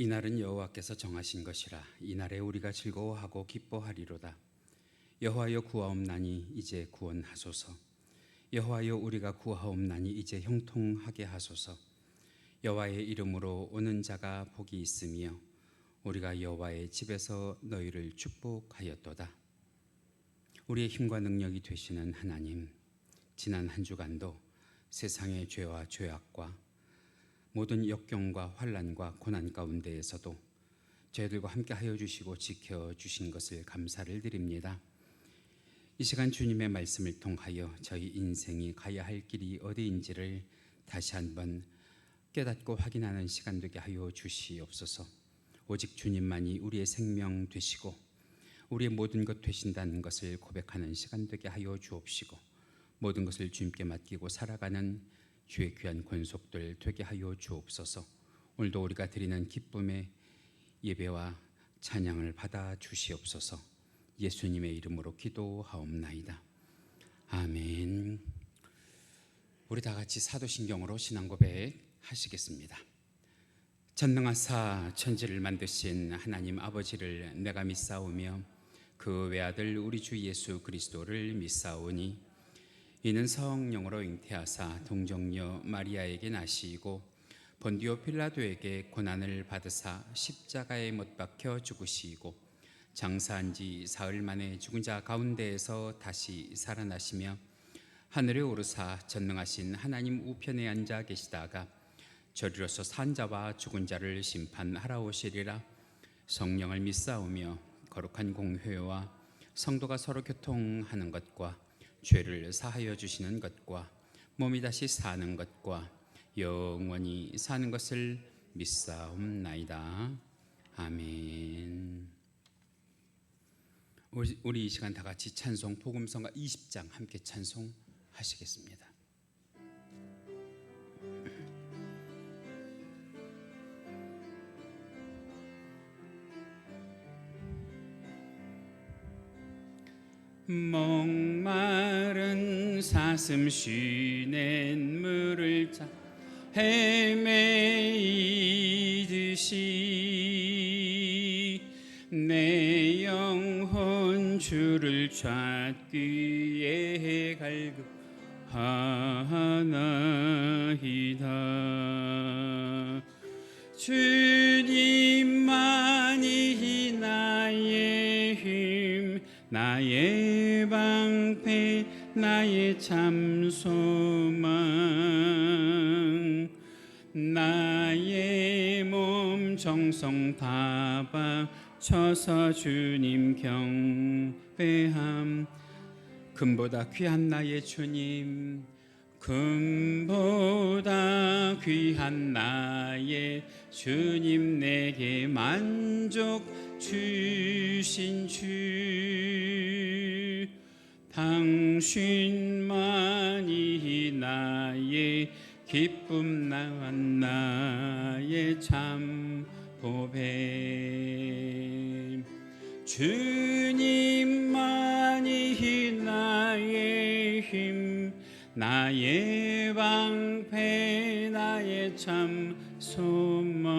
이날은 여호와께서 정하신 것이라. 이날에 우리가 즐거워하고 기뻐하리로다. 여호와여 구하옵나니 이제 구원하소서. 여호와여 우리가 구하옵나니 이제 형통하게 하소서. 여호와의 이름으로 오는 자가 복이 있으며 우리가 여호와의 집에서 너희를 축복하였도다. 우리의 힘과 능력이 되시는 하나님, 지난 한 주간도 세상의 죄와 죄악과 모든 역경과 환난과 고난 가운데에서도 저희들과 함께 하여 주시고 지켜주신 것을 감사를 드립니다. 이 시간 주님의 말씀을 통하여 저희 인생이 가야 할 길이 어디인지를 다시 한번 깨닫고 확인하는 시간 되게 하여 주시옵소서. 오직 주님만이 우리의 생명 되시고 우리의 모든 것 되신다는 것을 고백하는 시간 되게 하여 주옵시고, 모든 것을 주님께 맡기고 살아가는 주의 귀한 권속들 되게 하여 주옵소서. 오늘도 우리가 드리는 기쁨의 예배와 찬양을 받아 주시옵소서. 예수님의 이름으로 기도하옵나이다. 아멘. 우리 다 같이 사도신경으로 신앙 고백 하시겠습니다. 전능하사 천지를 만드신 하나님 아버지를 내가 믿사오며 그 외아들 우리 주 예수 그리스도를 믿사오니 이는 성령으로 잉태하사 동정녀 마리아에게 나시고 본디오 필라도에게 고난을 받으사 십자가에 못 박혀 죽으시고 장사한 지 사흘 만에 죽은 자 가운데에서 다시 살아나시며 하늘에 오르사 전능하신 하나님 우편에 앉아 계시다가 저리로서 산 자와 죽은 자를 심판하러 오시리라. 성령을 믿사오며 거룩한 공회와 성도가 서로 교통하는 것과 죄를 사하여 주시는 것과 몸이 다시 사는 것과 영원히 사는 것을 믿사옵나이다. 아멘. 우리 이 시간 다 같이 찬송 복음성가 20장 함께 찬송하시겠습니다. 목마른 사슴 쉬는 물을 짜 헤매이듯이 내 영혼 주를 찾기에 갈급하나이다. 주님만이 나의 힘, 나의 방패, 나의 참 소망, 나의 몸 정성 다 바쳐서 주님 경배함. 금보다 귀한 나의 주님, 금보다 귀한 나의 주님, 내게 만족 주신 주, 당신만이 나의 기쁨, 나의 참 보배. 주님만이 나의 힘, 나의 방패, 나의 참 소망,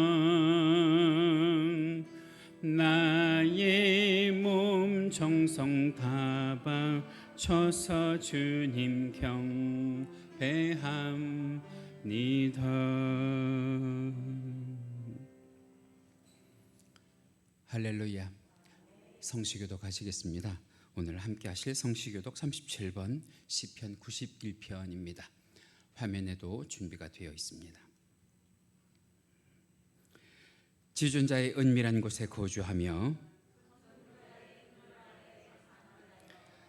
나의 몸 정성 다 바쳐서 주님 경배합니다. 할렐루야. 성시교독 하시겠습니다. 오늘 함께 하실 성시교독 37번 시편 91편입니다. 화면에도 준비가 되어 있습니다. 지존자의 은밀한 곳에 거주하며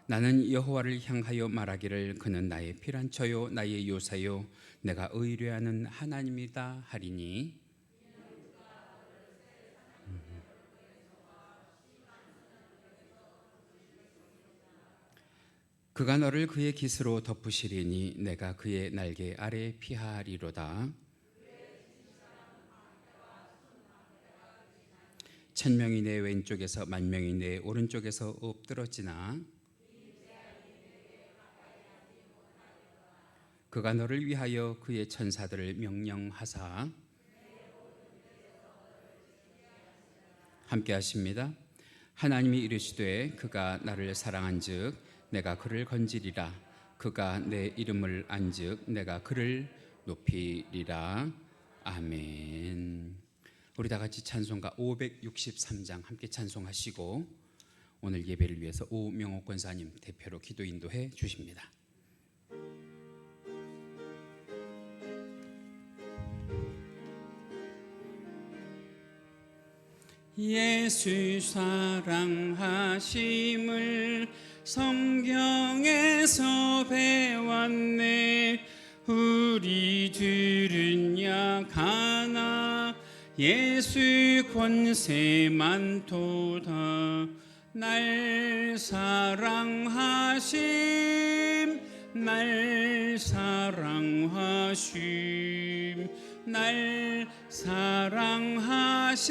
나는 여호와를 향하여 말하기를 그는 나의 피난처요 나의 요새요 내가 의뢰하는 하나님이다 하리니, 그가 너를 그의 깃으로 덮으시리니 내가 그의 날개 아래 피하리로다. 천명이 내 왼쪽에서 만명이 내 오른쪽에서 엎드러지나 그가 너를 위하여 그의 천사들을 명령하사 함께 하십니다. 하나님이 이르시되 그가 나를 사랑한즉 내가 그를 건지리라. 그가 내 이름을 안즉 내가 그를 높이리라. 아멘. 우리 다 같이 찬송가 563장 함께 찬송하시고 오늘 예배를 위해서 오명옥 권사님 대표로 기도 인도해 주십니다. 예수 사랑하심을 성경에서 배웠네. 우리 둘은 약하나 예수 권세 많도다. 날 사랑하심 날 사랑하심 날 사랑하심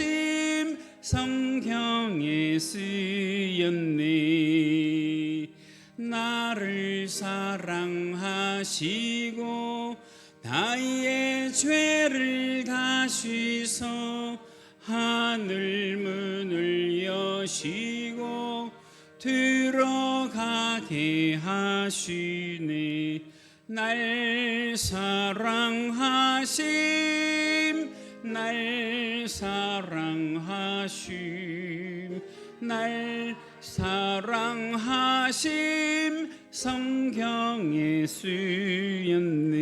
성경에 쓰였네. 나를 사랑하시고 나의 죄를 다시서 하늘 문을 여시고 들어가게 하시네. 날 사랑하심 날 사랑하심 날 사랑하심 성경에 쓰였네.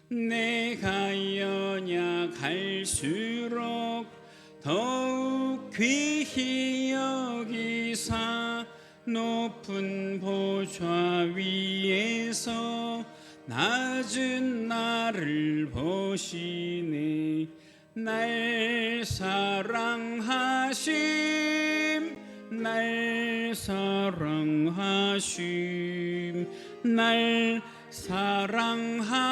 내가 연약할수록 더욱 귀히 여기사 높은 보좌 위에서 낮은 나를 보시네. 날 사랑하심 날 사랑하심 날 사랑하심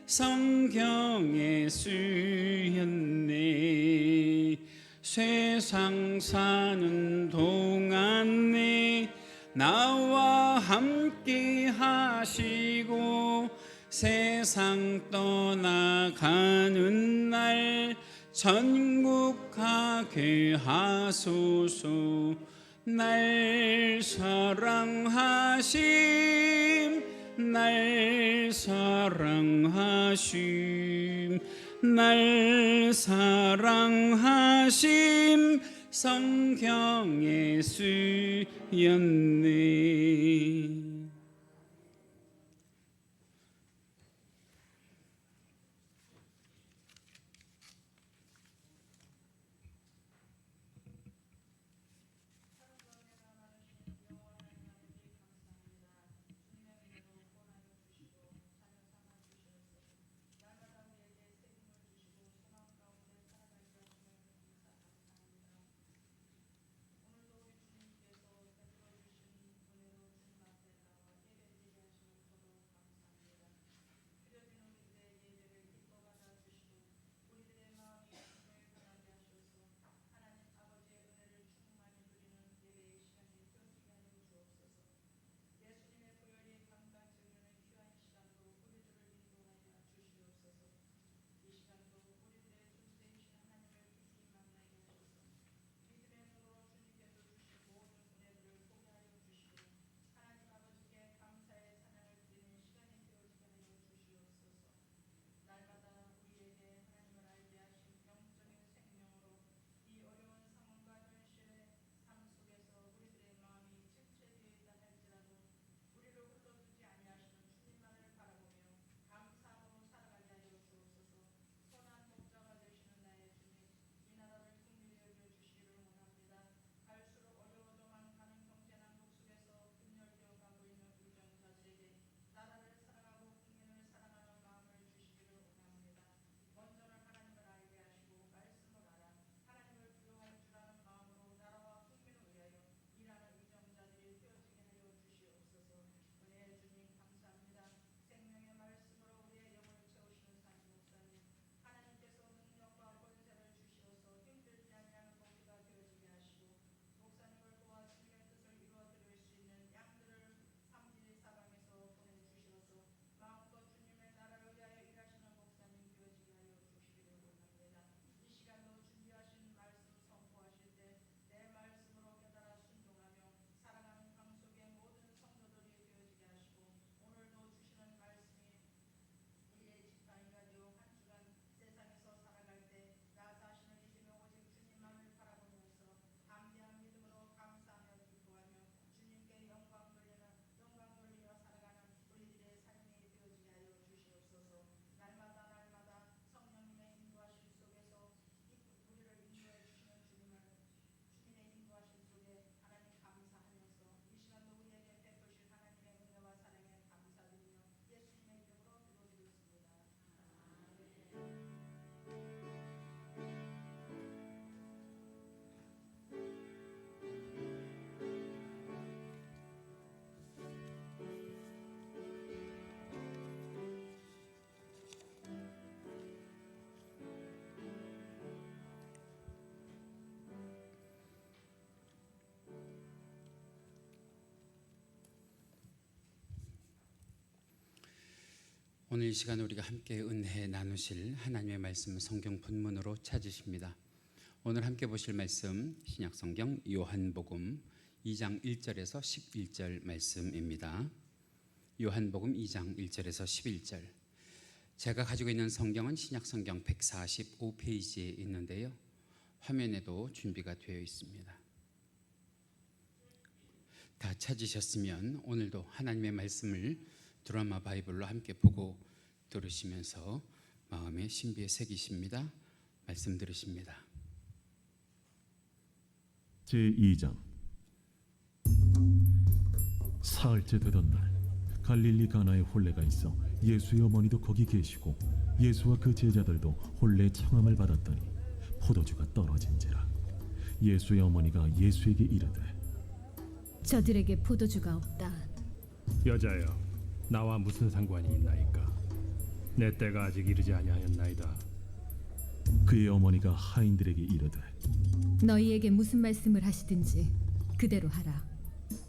성경에 쓰였네. 세상 사는 동안에 나와 함께 하시고 세상 떠나가는 날 천국 가게 하소서. 날 사랑하심 날 사랑하심 날 사랑하심 성경에 쓰였네. 오늘 이 시간 우리가 함께 은혜 나누실 하나님의 말씀 성경 본문으로 찾으십니다. 오늘 함께 보실 말씀 신약성경 요한복음 2장 1절에서 11절 말씀입니다. 요한복음 2장 1절에서 11절. 제가 가지고 있는 성경은 신약성경 145페이지에 있는데요. 화면에도 준비가 되어 있습니다. 다 찾으셨으면 오늘도 하나님의 말씀을 드라마 바이블로 함께 보고 들으시면서 마음의 신비에 새기십니다. 말씀 들으십니다. 제2장. 사흘째 되던 날 갈릴리 가나에 혼례가 있어 예수의 어머니도 거기 계시고 예수와 그 제자들도 혼례 청함을 받았더니 포도주가 떨어진지라. 예수의 어머니가 예수에게 이르되 저들에게 포도주가 없다. 여자여, 나와 무슨 상관이 있나이까? 내 때가 아직 이르지 아니하였나이다. 그의 어머니가 하인들에게 이르되 너희에게 무슨 말씀을 하시든지 그대로 하라.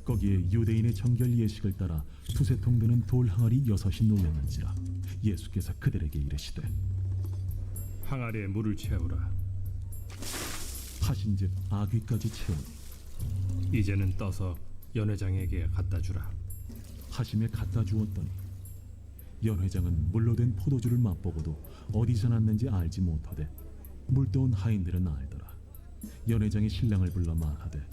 거기에 유대인의 정결 예식을 따라 두세 통 되는 돌 항아리 6이 놓였는지라. 예수께서 그들에게 이르시되 항아리에 물을 채우라. 하신즉 아귀까지 채우니 이제는 떠서 연회장에게 갖다 주라. 하심에 갖다 주었더니 연회장은 물로 된 포도주를 맛보고도 어디서 났는지 알지 못하되 물떠온 하인들은 알더라. 연회장이 신랑을 불러 말하되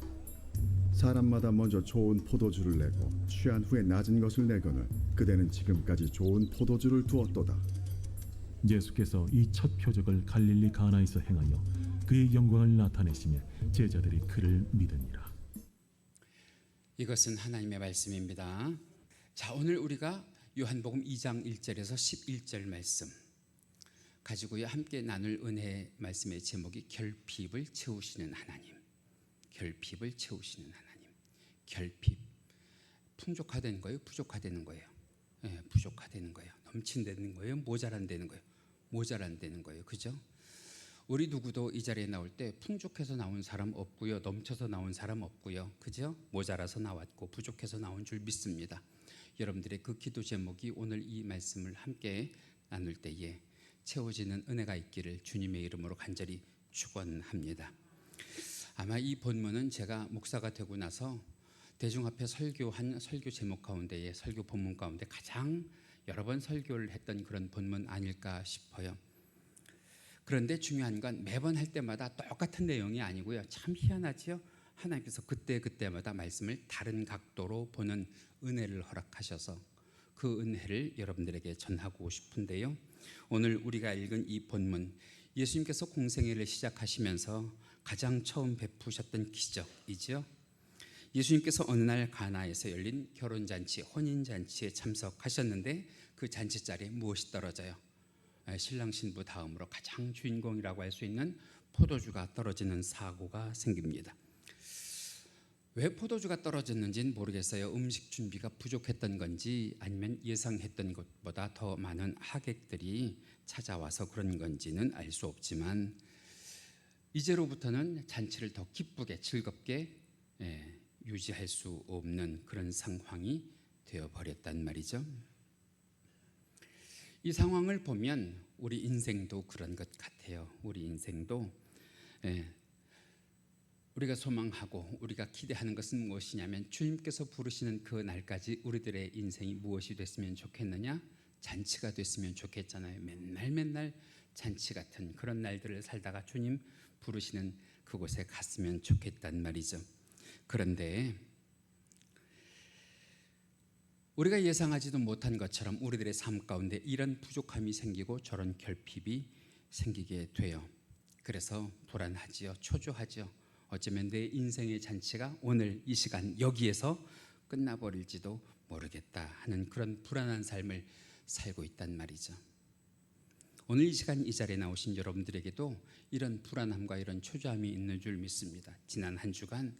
사람마다 먼저 좋은 포도주를 내고 취한 후에 낮은 것을 내거늘 그대는 지금까지 좋은 포도주를 두었도다. 예수께서 이 첫 표적을 갈릴리 가나에서 행하여 그의 영광을 나타내시며 제자들이 그를 믿으니라. 이것은 하나님의 말씀입니다. 자, 오늘 우리가 요한복음 2장 1절에서 11절 말씀 가지고 함께 나눌 은혜 말씀의 제목이 결핍을 채우시는 하나님. 결핍을 채우시는 하나님. 결핍. 풍족하다는 거예요? 부족하다는 거예요? 네, 부족하다는 거예요. 넘친다는 거예요? 모자란다는 거예요? 모자란다는 거예요. 그죠? 우리 누구도 이 자리에 나올 때 풍족해서 나온 사람 없고요. 넘쳐서 나온 사람 없고요. 그죠? 모자라서 나왔고 부족해서 나온 줄 믿습니다. 여러분들의 그 기도 제목이 오늘 이 말씀을 함께 나눌 때에 채워지는 은혜가 있기를 주님의 이름으로 간절히 축원합니다. 아마 이 본문은 제가 목사가 되고 나서 대중 앞에 설교한 설교 제목 가운데에 설교 본문 가운데 가장 여러 번 설교를 했던 그런 본문 아닐까 싶어요. 그런데 중요한 건 매번 할 때마다 똑같은 내용이 아니고요. 참 희한하지요. 하나님께서 그때마다 말씀을 다른 각도로 보는 은혜를 허락하셔서 그 은혜를 여러분들에게 전하고 싶은데요. 오늘 우리가 읽은 이 본문, 예수님께서 공생애를 시작하시면서 가장 처음 베푸셨던 기적이죠. 예수님께서 어느 날 가나에서 열린 결혼잔치, 혼인잔치에 참석하셨는데 그 잔치 자리에 무엇이 떨어져요? 신랑 신부 다음으로 가장 주인공이라고 할 수 있는 포도주가 떨어지는 사고가 생깁니다. 왜 포도주가 떨어졌는지는 모르겠어요. 음식 준비가 부족했던 건지 아니면 예상했던 것보다 더 많은 하객들이 찾아와서 그런 건지는 알 수 없지만 이제로부터는 잔치를 더 기쁘게 즐겁게 유지할 수 없는 그런 상황이 되어버렸단 말이죠. 이 상황을 보면 우리 인생도 그런 것 같아요. 우리 인생도 우리가 소망하고 우리가 기대하는 것은 무엇이냐면 주님께서 부르시는 그 날까지 우리들의 인생이 무엇이 됐으면 좋겠느냐? 잔치가 됐으면 좋겠잖아요. 맨날 잔치 같은 그런 날들을 살다가 주님 부르시는 그곳에 갔으면 좋겠단 말이죠. 그런데 우리가 예상하지도 못한 것처럼 우리들의 삶 가운데 이런 부족함이 생기고 저런 결핍이 생기게 돼요. 그래서 불안하지요. 초조하지요. 어쩌면 내 인생의 잔치가 오늘 이 시간 여기에서 끝나버릴지도 모르겠다 하는 그런 불안한 삶을 살고 있단 말이죠. 오늘 이 시간 이 자리에 나오신 여러분들에게도 이런 불안함과 이런 초조함이 있는 줄 믿습니다. 지난 한 주간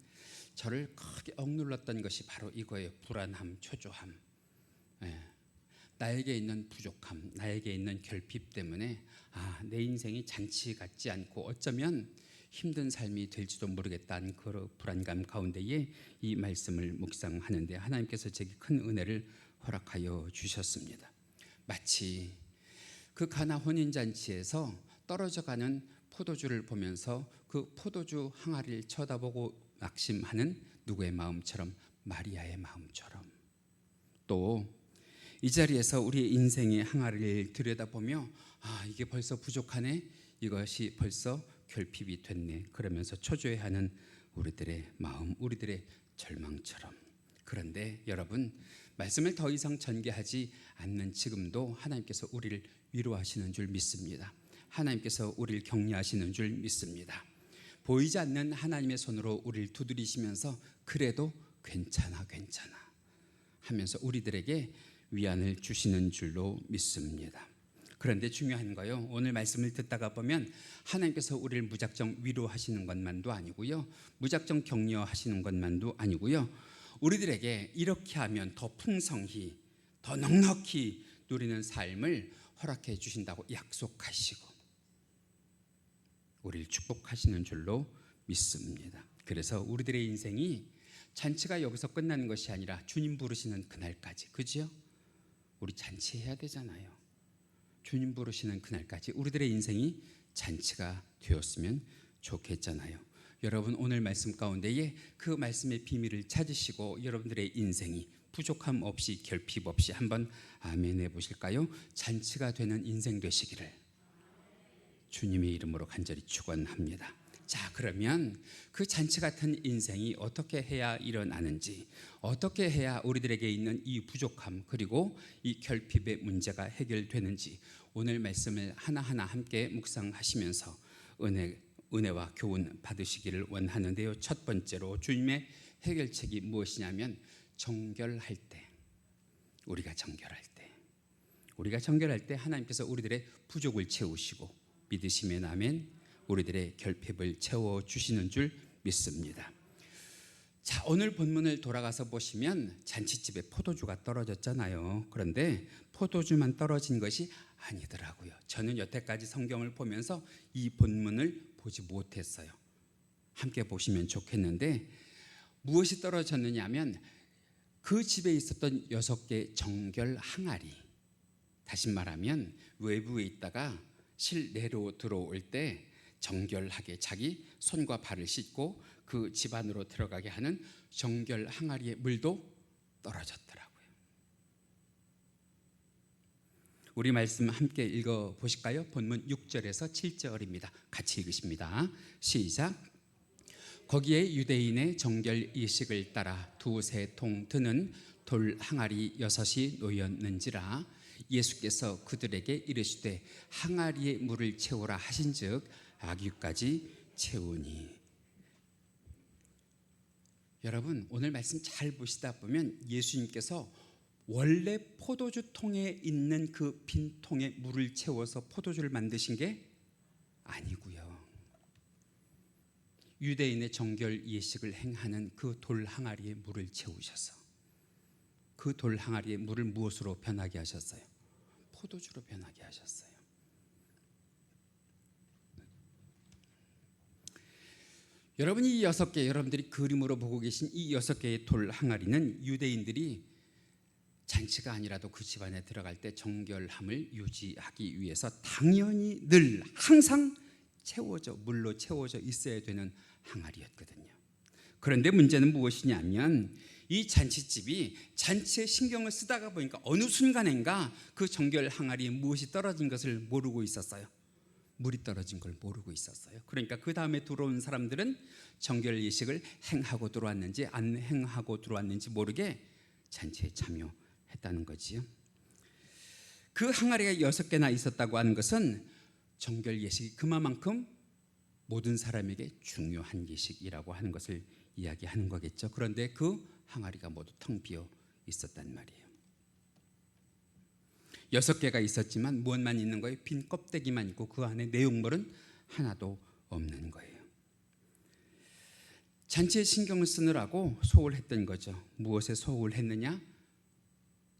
저를 크게 억눌렀던 것이 바로 이거예요. 불안함, 초조함. 나에게 있는 부족함, 나에게 있는 결핍 때문에 내 인생이 잔치 같지 않고 어쩌면 힘든 삶이 될지도 모르겠다는 그 불안감 가운데에 이 말씀을 묵상하는데 하나님께서 제게 큰 은혜를 허락하여 주셨습니다. 마치 그 가나 혼인잔치에서 떨어져가는 포도주를 보면서 그 포도주 항아리를 쳐다보고 낙심하는 누구의 마음처럼, 마리아의 마음처럼, 또 이 자리에서 우리의 인생의 항아리를 들여다보며 이게 벌써 부족하네, 이것이 벌써 결핍이 됐네, 그러면서 초조해하는 우리들의 마음, 우리들의 절망처럼. 그런데 여러분, 말씀을 더 이상 전개하지 않는 지금도 하나님께서 우리를 위로하시는 줄 믿습니다. 하나님께서 우리를 격려하시는 줄 믿습니다. 보이지 않는 하나님의 손으로 우리를 두드리시면서 그래도 괜찮아 하면서 우리들에게 위안을 주시는 줄로 믿습니다. 그런데 중요한 거요, 오늘 말씀을 듣다가 보면 하나님께서 우리를 무작정 위로하시는 것만도 아니고요, 무작정 격려하시는 것만도 아니고요, 우리들에게 이렇게 하면 더 풍성히, 더 넉넉히 누리는 삶을 허락해 주신다고 약속하시고 우리를 축복하시는 줄로 믿습니다. 그래서 우리들의 인생이 잔치가 여기서 끝나는 것이 아니라 주님 부르시는 그날까지, 그죠? 우리 잔치해야 되잖아요. 주님 부르시는 그날까지 우리들의 인생이 잔치가 되었으면 좋겠잖아요. 여러분, 오늘 말씀 가운데에 그 말씀의 비밀을 찾으시고 여러분들의 인생이 부족함 없이, 결핍 없이 한번 아멘 해보실까요? 잔치가 되는 인생 되시기를 주님의 이름으로 간절히 축원합니다. 자, 그러면 그 잔치 같은 인생이 어떻게 해야 일어나는지, 어떻게 해야 우리들에게 있는 이 부족함 그리고 이 결핍의 문제가 해결되는지 오늘 말씀을 하나하나 함께 묵상하시면서 은혜와 교훈 받으시기를 원하는데요. 첫 번째로 주님의 해결책이 무엇이냐면 정결할 때, 우리가 정결할 때 하나님께서 우리들의 부족을 채우시고 믿으시면 아멘, 우리들의 결핍을 채워주시는 줄 믿습니다. 자, 오늘 본문을 돌아가서 보시면 잔치집에 포도주가 떨어졌잖아요. 그런데 포도주만 떨어진 것이 아니더라고요. 저는 여태까지 성경을 보면서 이 본문을 보지 못했어요. 함께 보시면 좋겠는데, 무엇이 떨어졌느냐 하면 그 집에 있었던 6개의 정결 항아리, 다시 말하면 외부에 있다가 실내로 들어올 때 정결하게 자기 손과 발을 씻고 그 집 안으로 들어가게 하는 정결 항아리의 물도 떨어졌더라고요. 우리 말씀 함께 읽어 보실까요? 본문 6절에서 7절입니다. 같이 읽으십니다. 시작. 거기에 유대인의 정결 예식을 따라 2-3통 드는 돌 항아리 6이 놓였는지라 예수께서 그들에게 이르시되 항아리에 물을 채우라 하신즉 아귀까지 채우니. 여러분, 오늘 말씀 잘 보시다 보면 예수님께서 원래 포도주 통에 있는 그 빈 통에 물을 채워서 포도주를 만드신 게 아니고요, 유대인의 정결 예식을 행하는 그 돌 항아리에 물을 채우셔서 그 돌 항아리의 물을 무엇으로 변하게 하셨어요? 포도주로 변하게 하셨어요. 여러분이 이 6개, 여러분들이 그림으로 보고 계신 이 6개의 돌 항아리는 유대인들이 잔치가 아니라도 그 집안에 들어갈 때 정결함을 유지하기 위해서 당연히 늘 항상 물로 채워져 있어야 되는 항아리였거든요. 그런데 문제는 무엇이냐면 이 잔치집이 잔치에 신경을 쓰다가 보니까 어느 순간인가 그 정결 항아리에 무엇이 떨어진 것을 모르고 있었어요. 물이 떨어진 걸 모르고 있었어요. 그러니까 그 다음에 들어온 사람들은 정결 예식을 행하고 들어왔는지 안 행하고 들어왔는지 모르게 잔치에 참여했다는 거지요. 그 항아리가 6개나 있었다고 하는 것은 정결 예식이 그만큼 모든 사람에게 중요한 예식이라고 하는 것을 이야기하는 거겠죠. 그런데 그 항아리가 모두 텅 비어 있었단 말이에요. 6개가 있었지만 무엇만 있는 거예요? 빈 껍데기만 있고 그 안에 내용물은 하나도 없는 거예요. 잔치에 신경을 쓰느라고 소홀했던 거죠. 무엇에 소홀했느냐?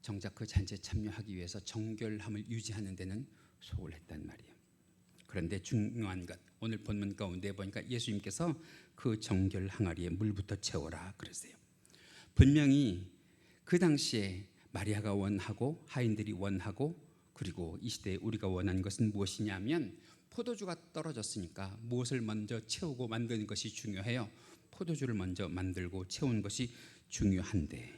정작 그 잔치에 참여하기 위해서 정결함을 유지하는 데는 소홀했단 말이에요. 그런데 중요한 것, 오늘 본문 가운데 보니까 예수님께서 그 정결 항아리에 물부터 채워라 그랬어요. 분명히 그 당시에 마리아가 원하고 하인들이 원하고 그리고 이 시대에 우리가 원하는 것은 무엇이냐면 포도주가 떨어졌으니까 무엇을 먼저 채우고 만드는 것이 중요해요. 포도주를 먼저 만들고 채우는 것이 중요한데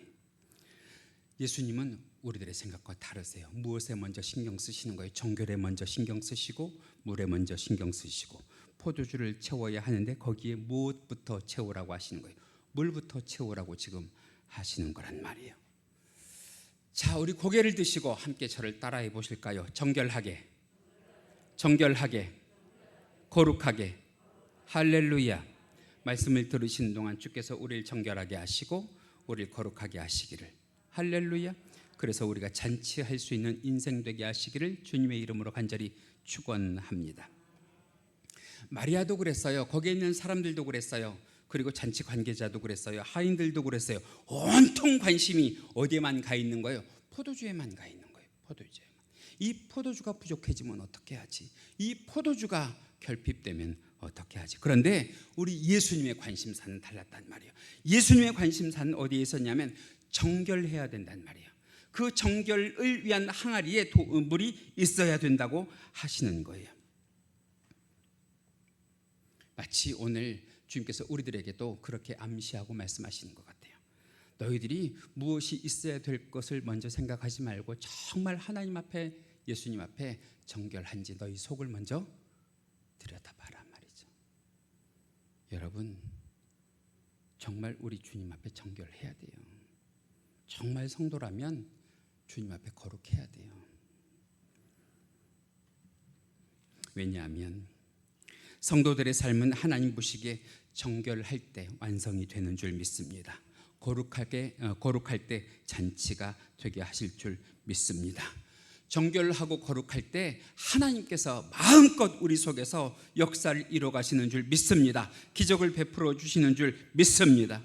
예수님은 우리들의 생각과 다르세요. 무엇에 먼저 신경 쓰시는 거예요? 정결에 먼저 신경 쓰시고 물에 먼저 신경 쓰시고 포도주를 채워야 하는데 거기에 무엇부터 채우라고 하시는 거예요? 물부터 채우라고 지금 하시는 거란 말이에요. 자, 우리 고개를 드시고 함께 저를 따라해 보실까요? 정결하게, 정결하게, 거룩하게. 할렐루야. 말씀을 들으시는 동안 주께서 우리를 정결하게 하시고 우리를 거룩하게 하시기를. 할렐루야. 그래서 우리가 잔치할 수 있는 인생 되게 하시기를 주님의 이름으로 간절히 축원합니다. 마리아도 그랬어요. 거기에 있는 사람들도 그랬어요. 그리고 잔치 관계자도 그랬어요. 하인들도 그랬어요. 온통 관심이 어디에만 가 있는 거예요? 포도주에만 가 있는 거예요. 포도주에만. 이 포도주가 부족해지면 어떻게 하지? 이 포도주가 결핍되면 어떻게 하지? 그런데 우리 예수님의 관심사는 달랐단 말이에요. 예수님의 관심사는 어디에 있었냐면 정결해야 된단 말이에요. 그 정결을 위한 항아리에 물이 있어야 된다고 하시는 거예요. 마치 오늘 주님께서 우리들에게도 그렇게 암시하고 말씀하시는 것 같아요. 너희들이 무엇이 있어야 될 것을 먼저 생각하지 말고 정말 하나님 앞에, 예수님 앞에 정결한지 너희 속을 먼저 들여다봐라 말이죠. 여러분, 정말 우리 주님 앞에 정결해야 돼요. 정말 성도라면 주님 앞에 거룩해야 돼요. 왜냐하면 성도들의 삶은 하나님 보시기에 정결할 때 완성이 되는 줄 믿습니다. 거룩할 때 잔치가 되게 하실 줄 믿습니다. 정결하고 거룩할 때 하나님께서 마음껏 우리 속에서 역사를 이루어 가시는 줄 믿습니다. 기적을 베풀어 주시는 줄 믿습니다.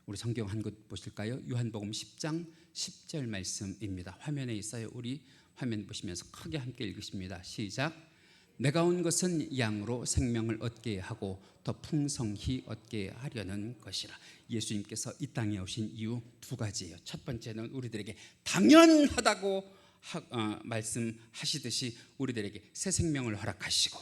우리 성경 한 곳 보실까요? 요한복음 10장 10절 말씀입니다. 화면에 있어요. 우리 화면 보시면서 크게 함께 읽으십니다. 시작. 내가 온 것은 양으로 생명을 얻게 하고 더 풍성히 얻게 하려는 것이라. 예수님께서 이 땅에 오신 이유 두 가지예요. 첫 번째는 우리들에게 당연하다고 말씀하시듯이 우리들에게 새 생명을 허락하시고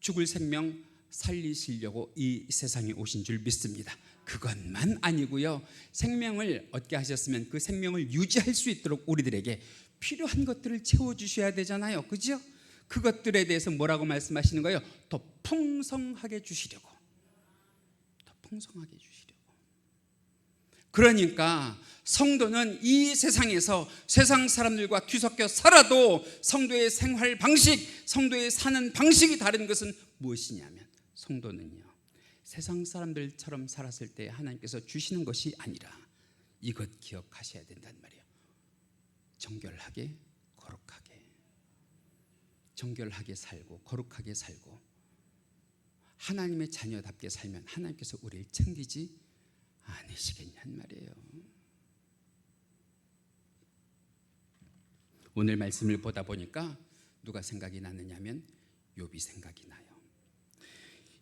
죽을 생명 살리시려고 이 세상에 오신 줄 믿습니다. 그것만 아니고요, 생명을 얻게 하셨으면 그 생명을 유지할 수 있도록 우리들에게 필요한 것들을 채워주셔야 되잖아요. 그죠? 그것들에 대해서 뭐라고 말씀하시는 거예요? 더 풍성하게 주시려고. 더 풍성하게 주시려고. 그러니까 성도는 이 세상에서 세상 사람들과 뒤섞여 살아도 성도의 생활 방식, 성도의 사는 방식이 다른 것은 무엇이냐면 성도는요, 세상 사람들처럼 살았을 때 하나님께서 주시는 것이 아니라 이것 기억하셔야 된단 말이에요. 정결하게, 거룩하게. 정결하게 살고 거룩하게 살고 하나님의 자녀답게 살면 하나님께서 우리를 챙기지 않으시겠냔 말이에요. 오늘 말씀을 보다 보니까 누가 생각이 나느냐면 욥이 생각이 나요.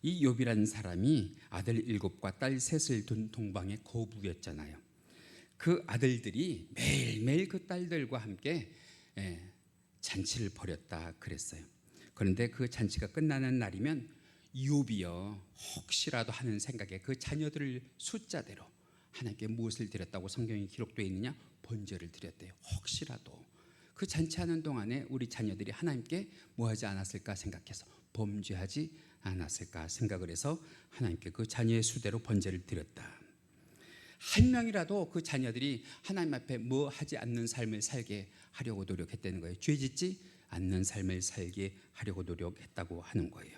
이 욥이라는 사람이 아들 7과 딸 3을 둔 동방의 거부였잖아요. 그 아들들이 매일매일 그 딸들과 함께 잔치를 벌였다 그랬어요. 그런데 그 잔치가 끝나는 날이면 욥이요, 혹시라도 하는 생각에 그 자녀들을 숫자대로 하나님께 무엇을 드렸다고 성경에 기록되어 있느냐? 번제를 드렸대요. 혹시라도 그 잔치하는 동안에 우리 자녀들이 하나님께 뭐 하지 않았을까 생각해서 범죄하지 않았을까 생각을 해서 하나님께 그 자녀의 수대로 번제를 드렸다. 한 명이라도 그 자녀들이 하나님 앞에 뭐 하지 않는 삶을 살게 하려고 노력했다는 거예요. 죄짓지 않는 삶을 살게 하려고 노력했다고 하는 거예요.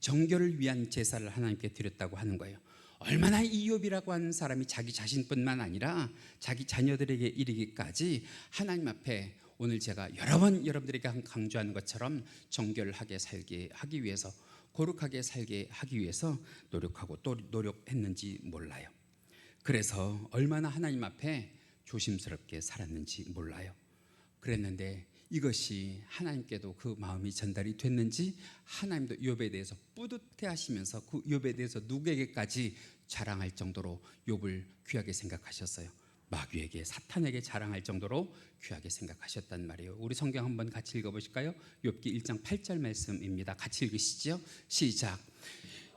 정결을 위한 제사를 하나님께 드렸다고 하는 거예요. 얼마나 이욥이라고 하는 사람이 자기 자신뿐만 아니라 자기 자녀들에게 이르기까지 하나님 앞에 오늘 제가 여러 번 여러분들에게 강조하는 것처럼 정결하게 살게 하기 위해서, 거룩하게 살게 하기 위해서 노력하고 또 노력했는지 몰라요. 그래서 얼마나 하나님 앞에 조심스럽게 살았는지 몰라요. 그랬는데 이것이 하나님께도 그 마음이 전달이 됐는지 하나님도 욥에 대해서 뿌듯해 하시면서 그 욥에 대해서 누구에게까지 자랑할 정도로 욥을 귀하게 생각하셨어요. 마귀에게 사탄에게 자랑할 정도로 귀하게 생각하셨단 말이에요. 우리 성경 한번 같이 읽어보실까요? 욥기 1장 8절 말씀입니다. 같이 읽으시죠. 시작.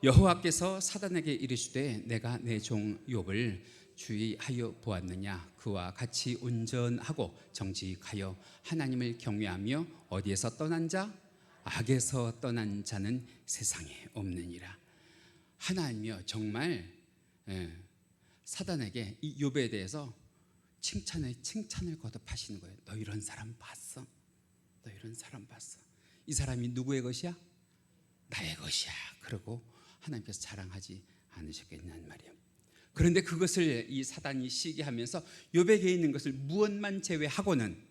여호와께서 사단에게 이르시되 내가 내 종 욥을 주의하여 보았느냐. 그와 같이 온전하고 정직하여 하나님을 경외하며 어디에서 떠난 자? 악에서 떠난 자는 세상에 없느니라. 하나님이요 정말 사단에게 이 욥에 대해서 칭찬을 거듭하시는 거예요. 너 이런 사람 봤어? 너 이런 사람 봤어? 이 사람이 누구의 것이야? 나의 것이야. 그러고 하나님께서 자랑하지 않으셨겠냐는 말이에요. 그런데 그것을 이 사단이 시기하면서 욥에게 있는 것을 무엇만 제외하고는,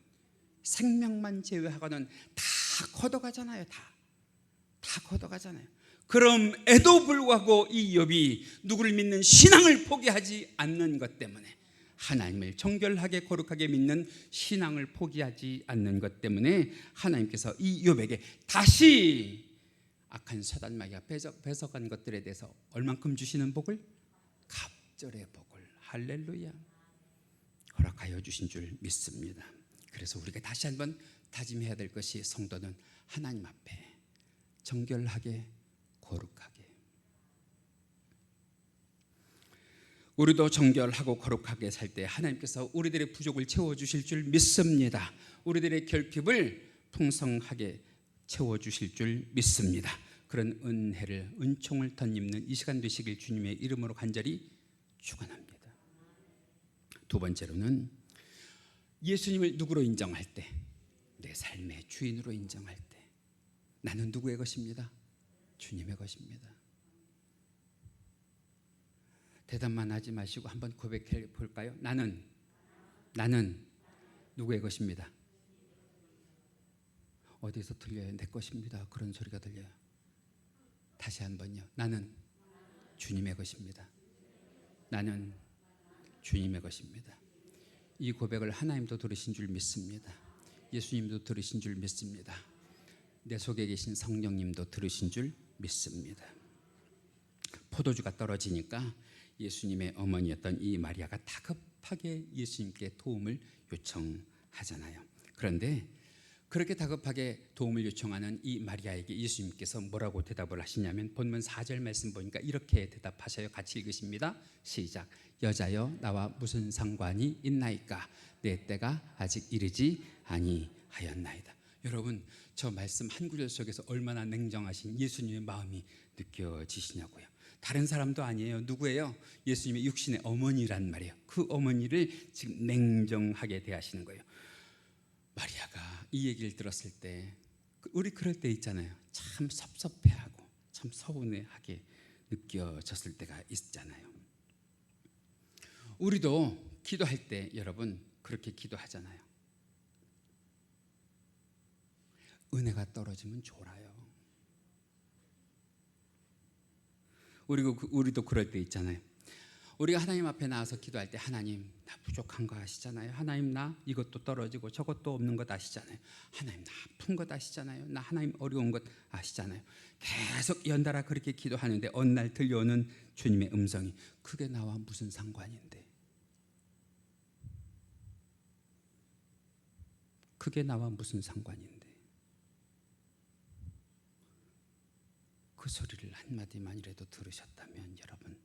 생명만 제외하고는 다 걷어가잖아요. 다 걷어가잖아요. 그럼에도 불구하고 이 욥이 누구를 믿는 신앙을 포기하지 않는 것 때문에, 하나님을 정결하게 거룩하게 믿는 신앙을 포기하지 않는 것 때문에 하나님께서 이 욥에게 다시 악한 사단 마귀가 뺏어간 것들에 대해서 얼만큼 주시는 복을? 갑절의 복을, 할렐루야, 허락하여 주신 줄 믿습니다. 그래서 우리가 다시 한번 다짐해야 될 것이, 성도는 하나님 앞에 정결하게 거룩하게, 우리도 정결하고 거룩하게 살 때 하나님께서 우리들의 부족을 채워주실 줄 믿습니다. 우리들의 결핍을 풍성하게 채워주실 줄 믿습니다. 그런 은혜를, 은총을 덧입는 이 시간 되시길 주님의 이름으로 간절히 축원합니다. 두 번째로는 예수님을 누구로 인정할 때, 내 삶의 주인으로 인정할 때, 나는 누구의 것입니다? 주님의 것입니다. 대답만 하지 마시고 한번 고백해 볼까요? 나는 누구의 것입니다? 어디서 들려요? 내 것입니다. 그런 소리가 들려요. 다시 한번요. 나는 주님의 것입니다. 나는 주님의 것입니다. 이 고백을 하나님도 들으신 줄 믿습니다. 예수님도 들으신 줄 믿습니다. 내 속에 계신 성령님도 들으신 줄 믿습니다. 포도주가 떨어지니까 예수님의 어머니였던 이 마리아가 다급하게 예수님께 도움을 요청하잖아요. 그런데 그렇게 다급하게 도움을 요청하는 이 마리아에게 예수님께서 뭐라고 대답을 하시냐면, 본문 4절 말씀 보니까 이렇게 대답하셔요. 같이 읽으십니다. 시작. 여자여, 나와 무슨 상관이 있나이까? 내 때가 아직 이르지 아니하였나이다. 여러분, 저 말씀 한 구절 속에서 얼마나 냉정하신 예수님의 마음이 느껴지시냐고요. 다른 사람도 아니에요. 누구예요? 예수님의 육신의 어머니란 말이에요. 그 어머니를 지금 냉정하게 대하시는 거예요. 마리아가 이 얘기를 들었을 때, 우리 그럴 때 있잖아요. 참 섭섭해하고 참 서운해하게 느껴졌을 때가 있잖아요. 우리도 기도할 때 여러분 그렇게 기도하잖아요. 은혜가 떨어지면 졸아요. 우리도 그럴 때 있잖아요. 우리가 하나님 앞에 나와서 기도할 때, 하나님 나 부족한 거 아시잖아요. 하나님 나 이것도 떨어지고 저것도 없는 것 아시잖아요. 하나님 나 아픈 것 아시잖아요. 나 하나님 어려운 것 아시잖아요. 계속 연달아 그렇게 기도하는데 어느 날 들려오는 주님의 음성이, 그게 나와 무슨 상관인데, 그게 나와 무슨 상관인데. 그 소리를 한마디만이라도 들으셨다면 여러분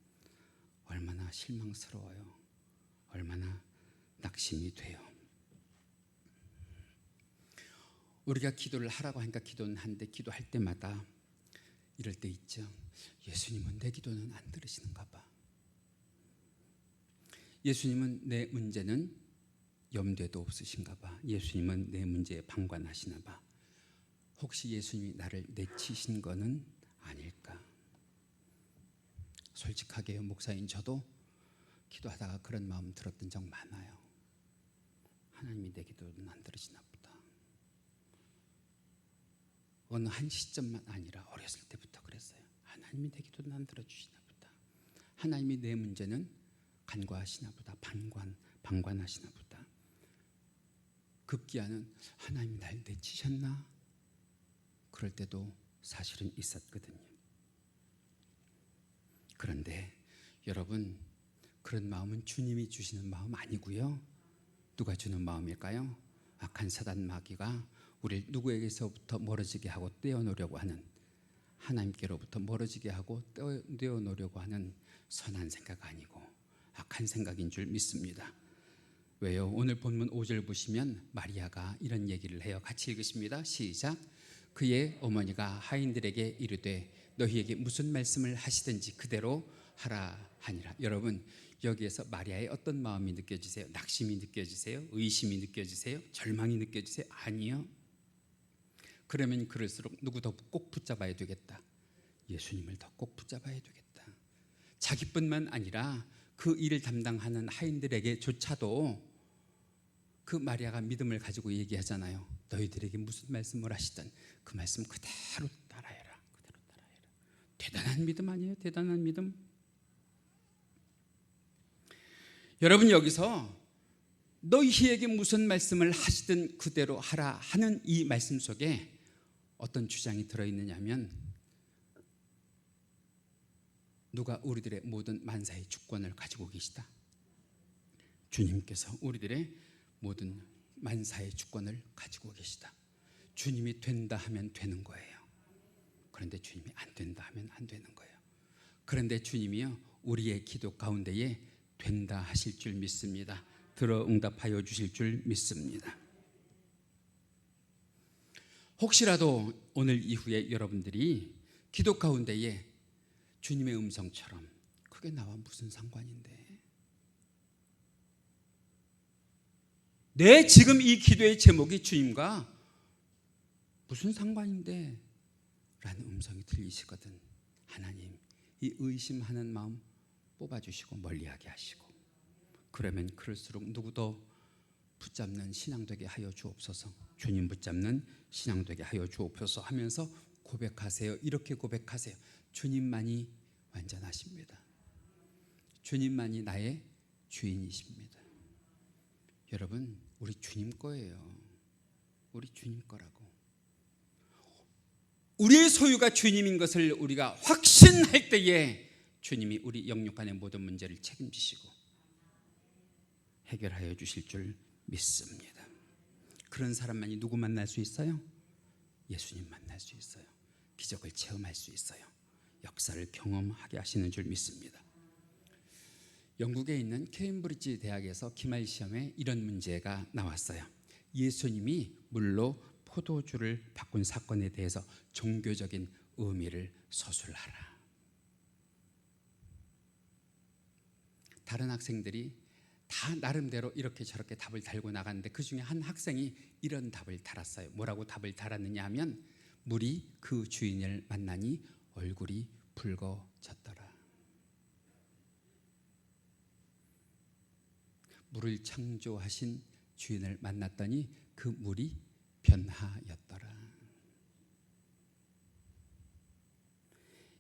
얼마나 실망스러워요. 얼마나 낙심이 돼요. 우리가 기도를 하라고 하니까 기도는 한데, 기도할 때마다 이럴 때 있죠. 예수님은 내 기도는 안 들으시는가 봐. 예수님은 내 문제는 염두에도 없으신가 봐. 예수님은 내 문제에 방관하시나 봐. 혹시 예수님이 나를 내치신 거는 아닐까? 솔직하게요, 목사인 저도 기도하다가 그런 마음 들었던 적 많아요. 하나님이 내 기도는 안 들으시나 보다. 어느 한 시점만 아니라 어렸을 때부터 그랬어요. 하나님이 내 기도는 안 들어주시나 보다. 하나님이 내 문제는 간과하시나 보다. 방관하시나 보다. 급기야는 하나님이 날 내치셨나? 그럴 때도 사실은 있었거든요. 그런데 여러분, 그런 마음은 주님이 주시는 마음 아니고요. 누가 주는 마음일까요? 악한 사단 마귀가 우리를 누구에게서부터 멀어지게 하고 떼어놓으려고 하는, 하나님께로부터 멀어지게 하고 떼어놓으려고 하는 선한 생각 아니고 악한 생각인 줄 믿습니다. 왜요? 오늘 본문 5절 보시면 마리아가 이런 얘기를 해요. 같이 읽으십니다. 시작. 그의 어머니가 하인들에게 이르되 너희에게 무슨 말씀을 하시든지 그대로 하라 하니라. 여러분, 여기에서 마리아의 어떤 마음이 느껴지세요? 낙심이 느껴지세요? 의심이 느껴지세요? 절망이 느껴지세요? 아니요. 그러면 그럴수록 누구 더 꼭 붙잡아야 되겠다? 예수님을 더 꼭 붙잡아야 되겠다. 자기뿐만 아니라 그 일을 담당하는 하인들에게조차도 그 마리아가 믿음을 가지고 얘기하잖아요. 너희들에게 무슨 말씀을 하시든 그 말씀 그대로 따라해라. 그대로 따라해라. 대단한 믿음 아니에요? 대단한 믿음. 여러분, 여기서 너희에게 무슨 말씀을 하시든 그대로 하라 하는 이 말씀 속에 어떤 주장이 들어있느냐 하면, 누가 우리들의 모든 만사의 주권을 가지고 계시다. 주님께서 우리들의 모든 만사의 주권을 가지고 계시다. 주님이 된다 하면 되는 거예요. 그런데 주님이 안 된다 하면 안 되는 거예요. 그런데 주님이요, 우리의 기도 가운데에 된다 하실 줄 믿습니다. 들어 응답하여 주실 줄 믿습니다. 혹시라도 오늘 이후에 여러분들이 기도 가운데에 주님의 음성처럼 그게 나와 무슨 상관인데, 내 지금 이 기도의 제목이 주님과 무슨 상관인데 라는 음성이 들리시거든, 하나님 이 의심하는 마음 뽑아주시고 멀리하게 하시고, 그러면 그럴수록 누구도 붙잡는 신앙 되게 하여 주옵소서. 주님 붙잡는 신앙 되게 하여 주옵소서 하면서 고백하세요. 이렇게 고백하세요. 주님만이 완전하십니다. 주님만이 나의 주인이십니다. 여러분, 우리 주님 거예요. 우리 주님 거라고. 우리의 소유가 주님인 것을 우리가 확신할 때에 주님이 우리 영육간의 모든 문제를 책임지시고 해결하여 주실 줄 믿습니다. 그런 사람만이 누구 만날 수 있어요? 예수님 만날 수 있어요. 기적을 체험할 수 있어요. 역사를 경험하게 하시는 줄 믿습니다. 영국에 있는 케임브리지 대학에서 기말 시험에 이런 문제가 나왔어요. 예수님이 물로 포도주를 바꾼 사건에 대해서 종교적인 의미를 서술하라. 다른 학생들이 다 나름대로 이렇게 저렇게 답을 달고 나갔는데 그 중에 한 학생이 이런 답을 달았어요. 뭐라고 답을 달았느냐 하면, 물이 그 주인을 만나니 얼굴이 붉어졌더라. 물을 창조하신 주인을 만났더니 그 물이 변하였더라.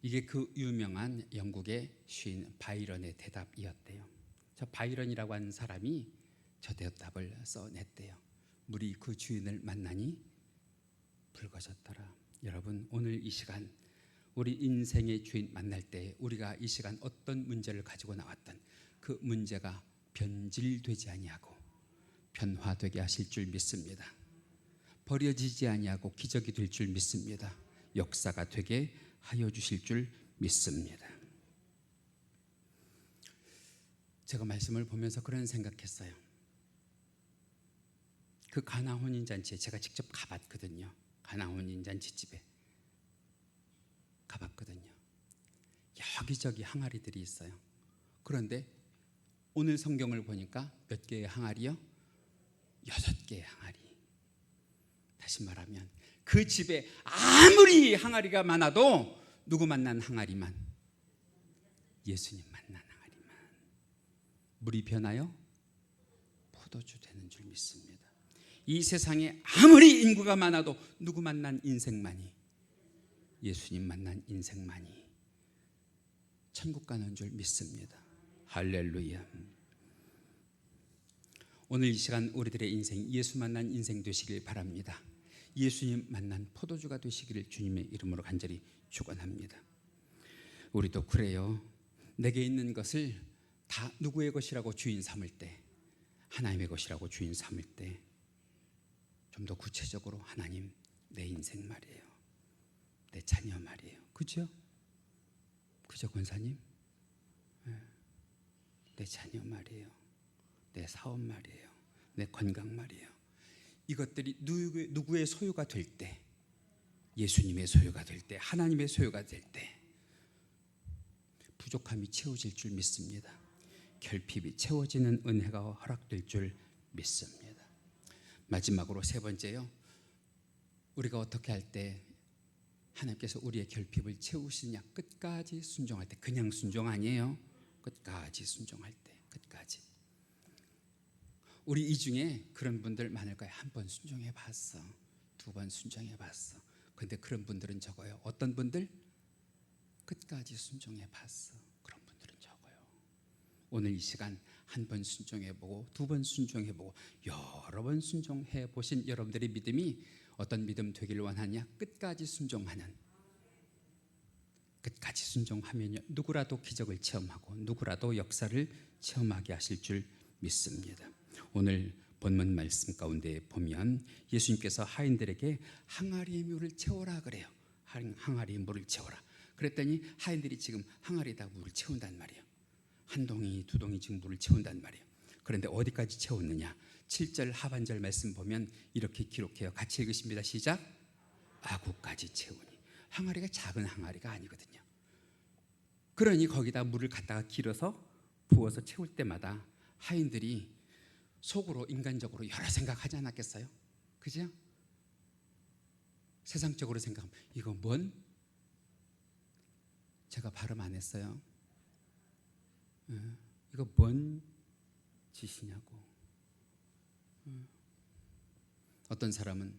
이게 그 유명한 영국의 시인 바이런의 대답이었대요. 저 바이런이라고 하는 사람이 저 대답을 써냈대요. 물이 그 주인을 만나니 붉어졌더라. 여러분, 오늘 이 시간 우리 인생의 주인 만날 때 우리가 이 시간 어떤 문제를 가지고 나왔던 그 문제가 변질되지 아니하고 변화되게 하실 줄 믿습니다. 버려지지 아니하고 기적이 될 줄 믿습니다. 역사가 되게 하여 주실 줄 믿습니다. 제가 말씀을 보면서 그런 생각했어요. 그 가나 혼인잔치에 제가 직접 가봤거든요. 가나 혼인잔치 집에 가봤거든요. 여기저기 항아리들이 있어요. 그런데 오늘 성경을 보니까 몇 개의 항아리요? 6개의 항아리. 다시 말하면 그 집에 아무리 항아리가 많아도 누구 만난 항아리만? 예수님 만난 항아리만. 물이 변하여 포도주 되는 줄 믿습니다. 이 세상에 아무리 인구가 많아도 누구 만난 인생만이? 예수님 만난 인생만이 천국 가는 줄 믿습니다. 할렐루야. 오늘 이 시간 우리들의 인생, 예수 만난 인생 되시길 바랍니다. 예수님 만난 포도주가 되시기를 주님의 이름으로 간절히 축원합니다. 우리도 그래요. 내게 있는 것을 다 누구의 것이라고 주인 삼을 때, 하나님의 것이라고 주인 삼을 때 좀 더 구체적으로 하나님, 내 인생 말이에요, 내 자녀 말이에요. 그죠? 그죠, 권사님? 내 자녀 말이에요, 내 사업 말이에요, 내 건강 말이에요. 이것들이 누구의 소유가 될 때, 예수님의 소유가 될 때, 하나님의 소유가 될 때 부족함이 채워질 줄 믿습니다. 결핍이 채워지는 은혜가 허락될 줄 믿습니다. 마지막으로 세 번째요, 우리가 어떻게 할 때 하나님께서 우리의 결핍을 채우시냐? 끝까지 순종할 때. 그냥 순종 아니에요. 끝까지 순종할 때. 끝까지. 우리 이 중에 그런 분들 많을 거예요. 한 번 순종해 봤어, 두 번 순종해 봤어. 근데 그런 분들은 적어요. 어떤 분들? 끝까지 순종해 봤어. 그런 분들은 적어요. 오늘 이 시간 한 번 순종해보고 두 번 순종해보고 여러 번 순종해 보신 여러분들의 믿음이 어떤 믿음 되기를 원하냐? 끝까지 순종하는. 끝까지 순종하면요, 누구라도 기적을 체험하고 누구라도 역사를 체험하게 하실 줄 믿습니다. 오늘 본문 말씀 가운데 보면 예수님께서 하인들에게 항아리의 물을 채워라 그래요. 항아리의 물을 채워라. 그랬더니 하인들이 지금 항아리에다 물을 채운단 말이에요. 한 동이 두 동이 지금 물을 채운단 말이에요. 그런데 어디까지 채웠느냐? 7절 하반절 말씀 보면 이렇게 기록해요. 같이 읽으십니다. 시작. 아구까지 채우니. 항아리가 작은 항아리가 아니거든요. 그러니 거기다 물을 갖다가 길어서 부어서 채울 때마다 하인들이 속으로 인간적으로 여러 생각하지 않았겠어요? 그죠? 세상적으로 생각하면 이거 뭔? 제가 발음 안 했어요. 이거 뭔 짓이냐고. 어떤 사람은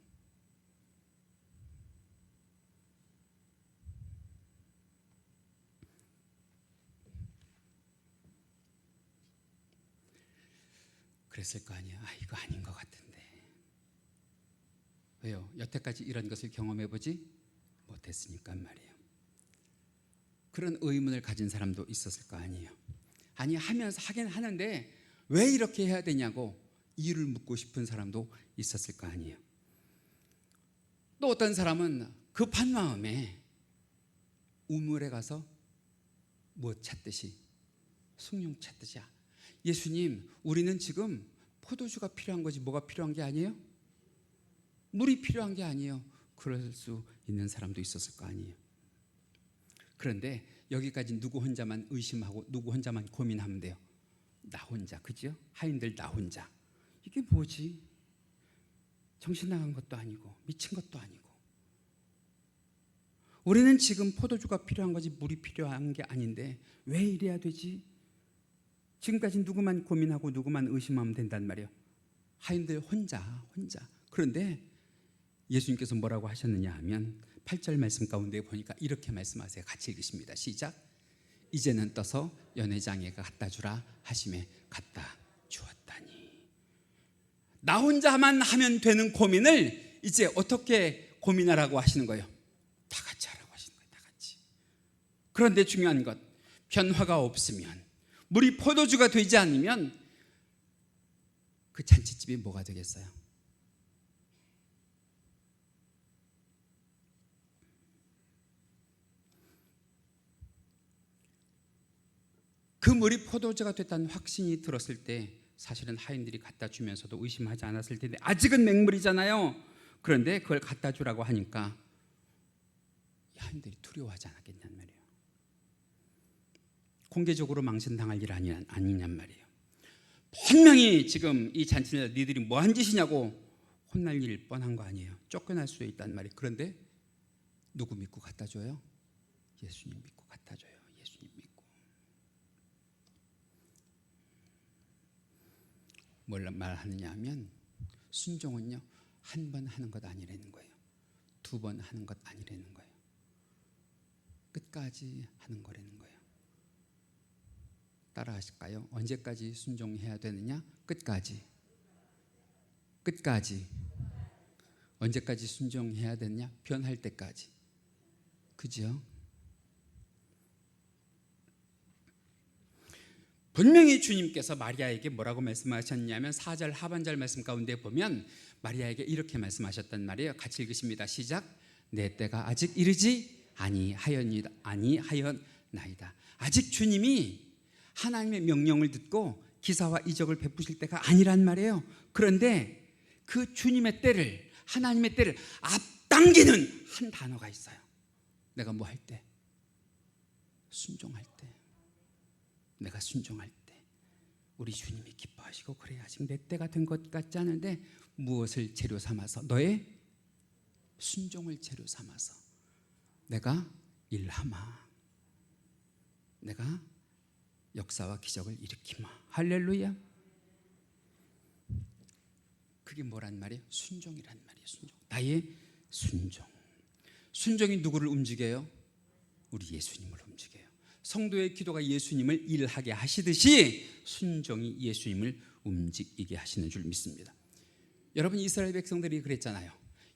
그랬을 거 아니야. 이거 아닌 것 같은데. 왜요? 여태까지 이런 것을 경험해보지 못했으니까 말이에요. 그런 의문을 가진 사람도 있었을 거 아니에요. 아니, 하면서 하긴 하는데 왜 이렇게 해야 되냐고 이유를 묻고 싶은 사람도 있었을 거 아니에요. 또 어떤 사람은 급한 마음에 우물에 가서 뭐 찾듯이, 숭늉 찾듯이, 예수님, 우리는 지금 포도주가 필요한 거지 뭐가 필요한 게 아니에요? 물이 필요한 게 아니에요. 그럴 수 있는 사람도 있었을 거 아니에요. 그런데 여기까지 누구 혼자만 의심하고 누구 혼자만 고민하면 돼요? 나 혼자, 그죠? 하인들 나 혼자. 이게 뭐지? 정신 나간 것도 아니고 미친 것도 아니고. 우리는 지금 포도주가 필요한 거지 물이 필요한 게 아닌데 왜 이래야 되지? 지금까지 누구만 고민하고 누구만 의심하면 된단 말이에요. 하인들 혼자. 그런데 예수님께서 뭐라고 하셨느냐 하면 8절 말씀 가운데 보니까 이렇게 말씀하세요. 같이 읽으십니다. 시작. 이제는 떠서 연회장에게 갖다 주라 하심에 갖다 주었다니. 나 혼자만 하면 되는 고민을 이제 어떻게 고민하라고 하시는 거예요? 다 같이 하라고 하시는 거예요. 다 같이. 그런데 중요한 것, 변화가 없으면, 물이 포도주가 되지 않으면 그 잔치집이 뭐가 되겠어요? 그 물이 포도주가 됐다는 확신이 들었을 때 사실은 하인들이 갖다 주면서도 의심하지 않았을 텐데 아직은 맹물이잖아요. 그런데 그걸 갖다 주라고 하니까 하인들이 두려워하지 않았겠냔 말이에요. 공개적으로 망신당할 일 아니냔 말이에요. 분명히 지금 이 잔치는 니들이 뭐한 짓이냐고 혼날 일 뻔한 거 아니에요. 쫓겨날 수도 있단 말이에요. 그런데 누구 믿고 갖다 줘요? 예수님 믿고 갖다 줘요. 예수님 믿고. 뭘 말하느냐 하면 순종은요, 한 번 하는 것 아니라는 거예요. 두 번 하는 것 아니라는 거예요. 끝까지 하는 거라는 거예요. 따라 하실까요? 언제까지 순종해야 되느냐? 끝까지. 언제까지 순종해야 되느냐? 변할 때까지. 그죠? 분명히 주님께서 마리아에게 뭐라고 말씀하셨냐면 4절 하반절 말씀 가운데 보면 마리아에게 이렇게 말씀하셨단 말이에요. 같이 읽으십니다. 시작. 내 때가 아직 이르지 아니하였나이다. 아직 주님이 하나님의 명령을 듣고 기사와 이적을 베푸실 때가 아니란 말이에요. 그런데 그 주님의 때를, 하나님의 때를 앞당기는 한 단어가 있어요. 내가 뭐 할 때? 순종할 때. 내가 순종할 때 우리 주님이 기뻐하시고 그래 아직 내 때가 된 것 같지 않은데 무엇을 재료 삼아서? 너의 순종을 재료 삼아서 내가 일하마, 내가 역사와 기적을 일으키마. 할렐루야. 그게 뭐란 말이에요? 순종이란 말이에요. 순종. 나의 순종. 순종이 누구를 움직여요? 우리 예수님을 움직여요. 성도의 기도가 예수님을 일하게 하시듯이 순종이 예수님을 움직이게 하시는 줄 믿습니다. 여러분, 이스라엘 백성들이 그랬잖아요.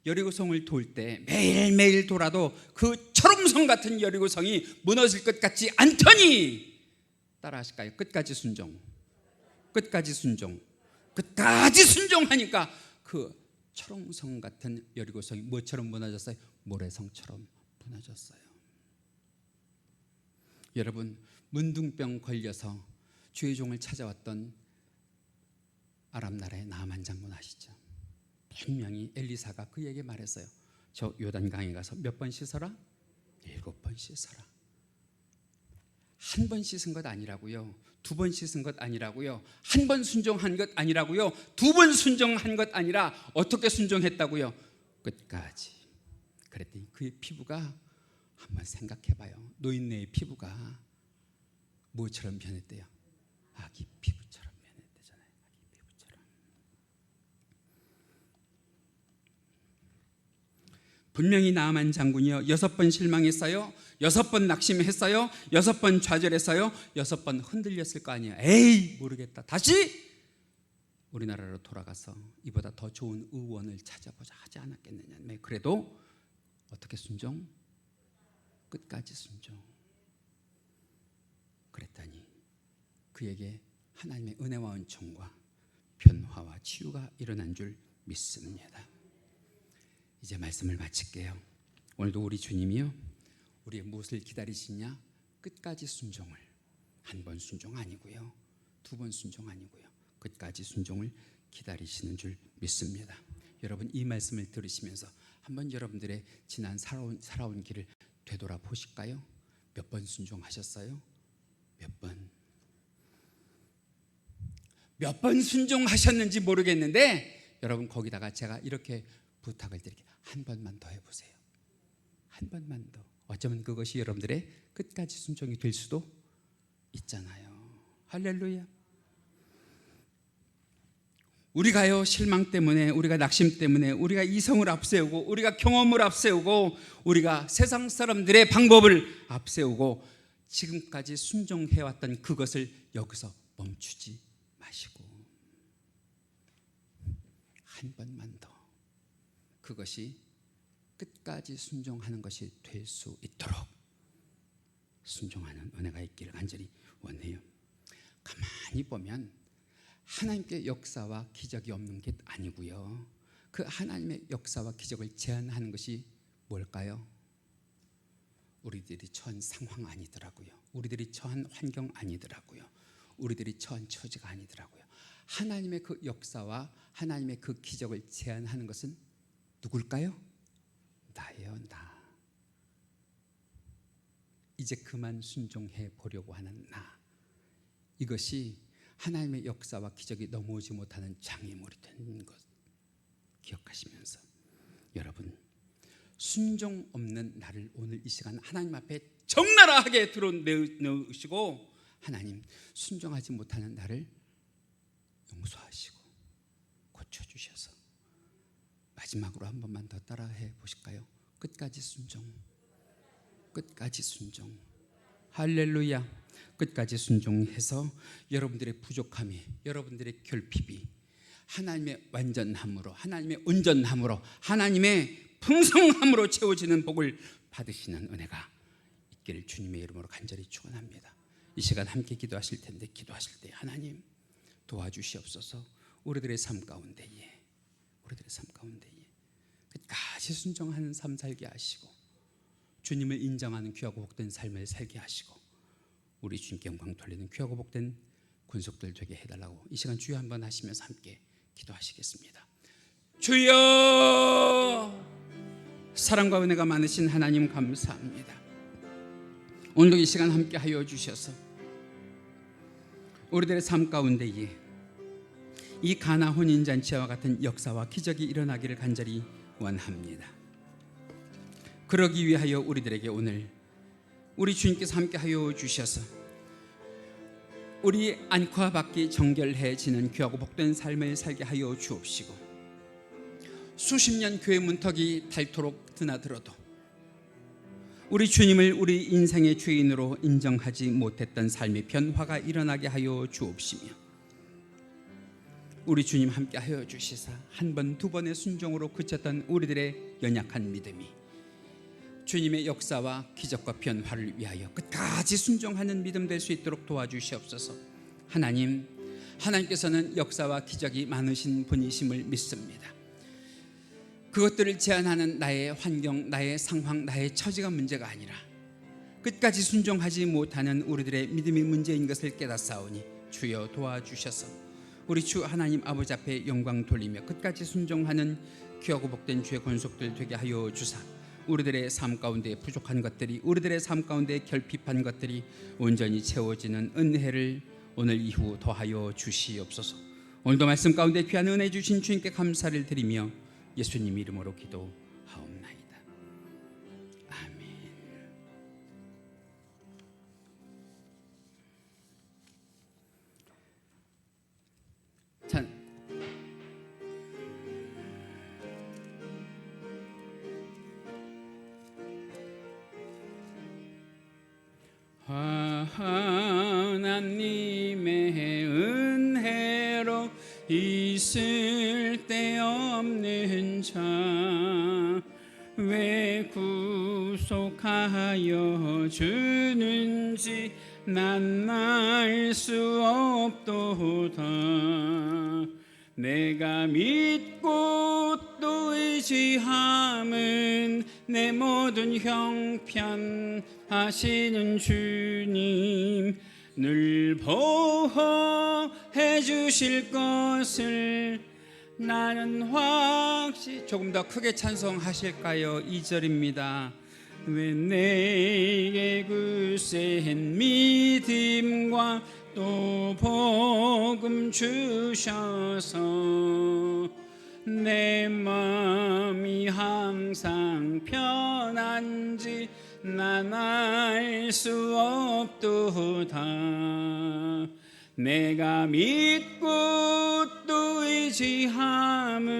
여리고성을 돌 때 매일매일 돌아도 그 철옹성 같은 여리고성이 무너질 것 같지 않더니, 따라 하실까요? 끝까지 순종. 끝까지 순종. 끝까지 순종하니까 그 철옹성 같은 여리고성이 뭐처럼 무너졌어요? 모래성처럼 무너졌어요. 여러분, 문둥병 걸려서 주의 종을 찾아왔던 아람 나라의 나아만 장군 아시죠? 분명히 엘리사가 그에게 말했어요. 저 요단강에 가서 몇 번 씻어라? 7번 씻어라. 한 번 씻은 것 아니라고요. 2번 씻은 것 아니라고요. 한 번 순종한 것 아니라고요. 2번 순종한 것 아니라 어떻게 순종했다고요? 끝까지. 그랬더니 그의 피부가, 한번 생각해봐요. 노인네의 피부가 무엇처럼 변했대요? 아기 피부처럼 변했대잖아요. 아기 피부처럼. 분명히 나아만 장군이요, 6번 실망했어요, 6번 낙심했어요, 6번 좌절했어요, 6번 흔들렸을 거 아니에요. 에이 모르겠다, 다시 우리나라로 돌아가서 이보다 더 좋은 의원을 찾아보자 하지 않았겠느냐. 그래도 어떻게 순종? 끝까지 순종. 그랬더니 그에게 하나님의 은혜와 은총과 변화와 치유가 일어난 줄 믿습니다. 이제 말씀을 마칠게요. 오늘도 우리 주님이요, 우리의 무엇을 기다리시냐? 끝까지 순종을. 한 번 순종 아니고요, 2번 순종 아니고요, 끝까지 순종을 기다리시는 줄 믿습니다. 여러분, 이 말씀을 들으시면서 한번 여러분들의 지난 살아온 길을 되돌아보실까요? 몇 번 순종하셨어요? 몇 번 순종하셨는지 모르겠는데 여러분, 거기다가 제가 이렇게 부탁을 드릴게요. 한 번만 더 해보세요. 한 번만 더. 어쩌면 그것이 여러분들의 끝까지 순종이 될 수도 있잖아요. 할렐루야. 우리가요, 실망 때문에, 우리가 낙심 때문에, 우리가 이성을 앞세우고, 우리가 경험을 앞세우고, 우리가 세상 사람들의 방법을 앞세우고 지금까지 순종해왔던 그것을 여기서 멈추지 마시고 한 번만 더 그것이 끝까지 순종하는 것이 될 수 있도록 순종하는 은혜가 있기를 간절히 원해요. 가만히 보면 하나님께 역사와 기적이 없는 게 아니고요, 그 하나님의 역사와 기적을 제한하는 것이 뭘까요? 우리들이 처한 상황 아니더라고요. 우리들이 처한 환경 아니더라고요. 우리들이 처한 처지가 아니더라고요. 하나님의 그 역사와 하나님의 그 기적을 제한하는 것은 누굴까요? 나예요, 나. 이제 그만 순종해 보려고 하는 나. 이것이 하나님의 역사와 기적이 넘어오지 못하는 장애물이 된 것 기억하시면서, 여러분, 순종 없는 나를 오늘 이 시간 하나님 앞에 적나라하게 드러내시고, 하나님, 순종하지 못하는 나를 용서하시고 고쳐주셔서 마지막으로 한 번만 더 따라해 보실까요? 끝까지 순종. 끝까지 순종. 할렐루야. 끝까지 순종해서 여러분들의 부족함이, 여러분들의 결핍이 하나님의 완전함으로, 하나님의 온전함으로, 하나님의 풍성함으로 채워지는 복을 받으시는 은혜가 있기를 주님의 이름으로 간절히 축원합니다. 이 시간 함께 기도하실 텐데 기도하실 때 하나님 도와주시옵소서. 우리들의 삶 가운데에 끝까지 순종하는 삶 살게 하시고 주님을 인정하는 귀하고 복된 삶을 살게 하시고 우리 주님께 영광 돌리는 귀하고 복된 군속들 되게 해달라고 이 시간 주여 한번 하시면서 함께 기도하시겠습니다. 주여, 사랑과 은혜가 많으신 하나님 감사합니다. 오늘도 이 시간 함께 하여 주셔서 우리들의 삶 가운데에 이 가나 혼인잔치와 같은 역사와 기적이 일어나기를 간절히 원합니다. 그러기 위하여 우리들에게 오늘 우리 주님께서 함께 하여 주셔서 우리 안과 밖이 정결해지는 귀하고 복된 삶을 살게 하여 주옵시고 수십 년 교회 문턱이 닳도록 드나들어도 우리 주님을 우리 인생의 주인으로 인정하지 못했던 삶의 변화가 일어나게 하여 주옵시며 우리 주님 함께 하여 주시사 한 번, 두 번의 순종으로 그쳤던 우리들의 연약한 믿음이 주님의 역사와 기적과 변화를 위하여 끝까지 순종하는 믿음 될 수 있도록 도와주시옵소서. 하나님께서는 역사와 기적이 많으신 분이심을 믿습니다. 그것들을 제한하는 나의 환경, 나의 상황, 나의 처지가 문제가 아니라 끝까지 순종하지 못하는 우리들의 믿음이 문제인 것을 깨닫사오니 주여 도와주셔서 우리 주 하나님 아버지 앞에 영광 돌리며 끝까지 순종하는 귀하고 복된 주의 권속들 되게 하여 주사 우리들의 삶 가운데 부족한 것들이, 우리들의 삶 가운데 결핍한 것들이 온전히 채워지는 은혜를 오늘 이후 더하여 주시옵소서. 오늘도 말씀 가운데 귀한 은혜 주신 주님께 감사를 드리며 예수님 이름으로 기도하옵나이다. 아멘. 자, 하나님의 은혜로 있을 데 없는 자 왜 구속하여 주는지 난 알 수 없도다. 내가 믿고 또 의지함은 내 모든 형편 하시는 주님 늘 보호해 주실 것을 나는 확실히. 조금 더 크게 찬송하실까요? 2절입니다. 왜 내게 그 센 믿음과 또 복음 주셔서 내 마음이 항상 편한지 난 알 수 없도다. 내가 믿고 또 의지함은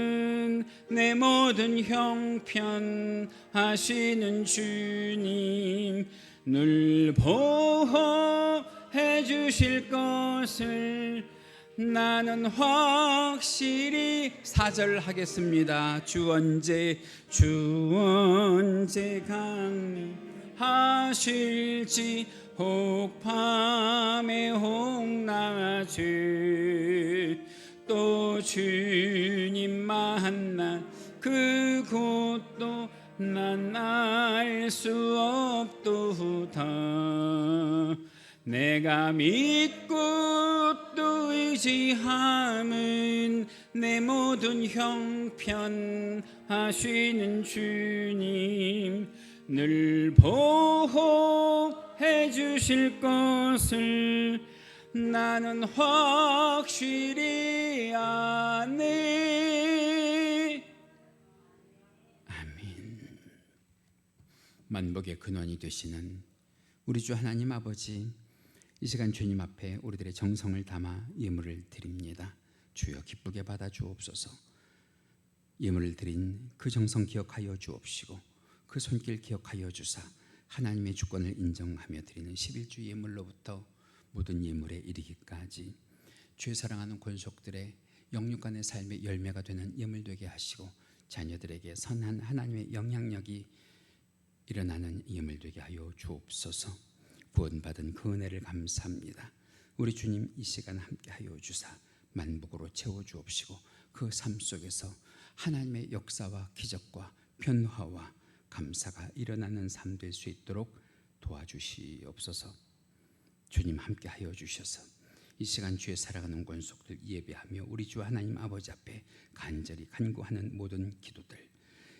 내 모든 형편 하시는 주님 늘 보호해 주실 것을 나는 확실히. 4절 하겠습니다. 주 언제 강림하실지 혹 밤에 혹 낮에 또 주님 만난 그곳도 난 알 수 없도다. 내가 믿고 또 의지함은 내 모든 형편 하시는 주님 늘 보호해 주실 것을 나는 확실히 아네. 아멘. 만복의 근원이 되시는 우리 주 하나님 아버지, 이 시간 주님 앞에 우리들의 정성을 담아 예물을 드립니다. 주여 기쁘게 받아 주옵소서. 예물을 드린 그 정성 기억하여 주옵시고 그 손길 기억하여 주사 하나님의 주권을 인정하며 드리는 11주 예물로부터 모든 예물에 이르기까지 주의 사랑하는 권속들의 영육간의 삶의 열매가 되는 예물 되게 하시고 자녀들에게 선한 하나님의 영향력이 일어나는 예물 되게 하여 주옵소서. 구원받은 그 은혜를 감사합니다. 우리 주님 이 시간 함께하여 주사 만복으로 채워주옵시고 그 삶 속에서 하나님의 역사와 기적과 변화와 감사가 일어나는 삶 될 수 있도록 도와주시옵소서. 주님 함께하여 주셔서 이 시간 주에 살아가는 권속들 예배하며 우리 주 하나님 아버지 앞에 간절히 간구하는 모든 기도들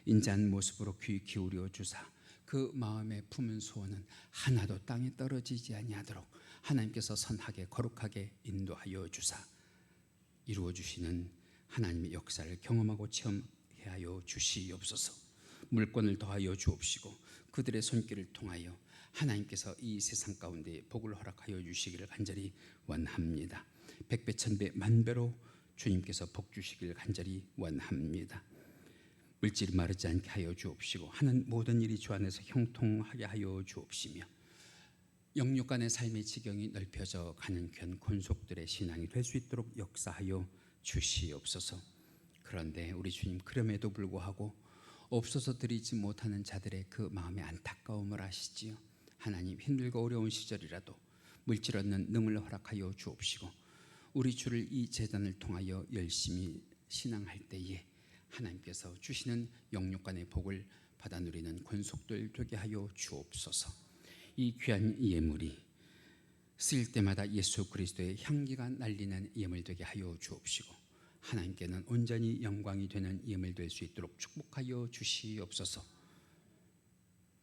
인자한 모습으로 귀 기울여 주사 그 마음에 품은 소원은 하나도 땅에 떨어지지 아니하도록 하나님께서 선하게 거룩하게 인도하여 주사 이루어 주시는 하나님의 역사를 경험하고 체험해 하여 주시옵소서. 물권을 더하여 주옵시고 그들의 손길을 통하여 하나님께서 이 세상 가운데 복을 허락하여 주시기를 간절히 원합니다. 백배 천배 만배로 주님께서 복 주시기를 간절히 원합니다. 물질이 마르지 않게 하여 주옵시고 하는 모든 일이 주 안에서 형통하게 하여 주옵시며 영육간의 삶의 지경이 넓혀져 가는 귀한 권속들의 신앙이 될 수 있도록 역사하여 주시옵소서. 그런데 우리 주님 그럼에도 불구하고 없어서 드리지 못하는 자들의 그 마음의 안타까움을 아시지요. 하나님 힘들고 어려운 시절이라도 물질 얻는 능을 허락하여 주옵시고 우리 주를 이 제단을 통하여 열심히 신앙할 때에 하나님께서 주시는 영육간의 복을 받아 누리는 권속들 되게 하여 주옵소서. 이 귀한 예물이 쓰일 때마다 예수 그리스도의 향기가 날리는 예물 되게 하여 주옵시고 하나님께는 온전히 영광이 되는 예물 될 수 있도록 축복하여 주시옵소서.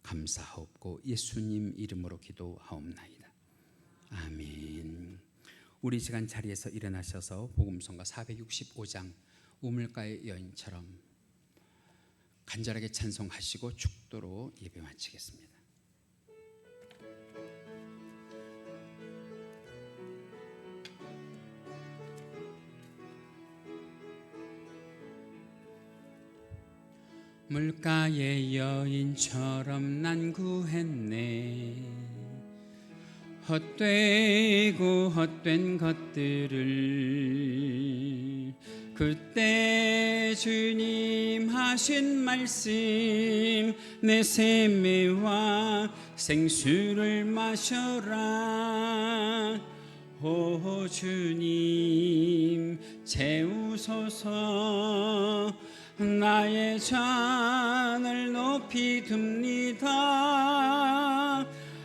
감사하옵고 예수님 이름으로 기도하옵나이다. 아멘. 우리 시간 자리에서 일어나셔서 복음성가 465장 우물가의 여인처럼 간절하게 찬송하시고 축도로 예배 마치겠습니다. 물가의 여인처럼 난 구했네. 헛되고 헛된 것들을 그때 주님 하신 말씀 내 샘매와 생수를 마셔라. 오 주님 채우소서. 나의 잔을 높이 듭니다.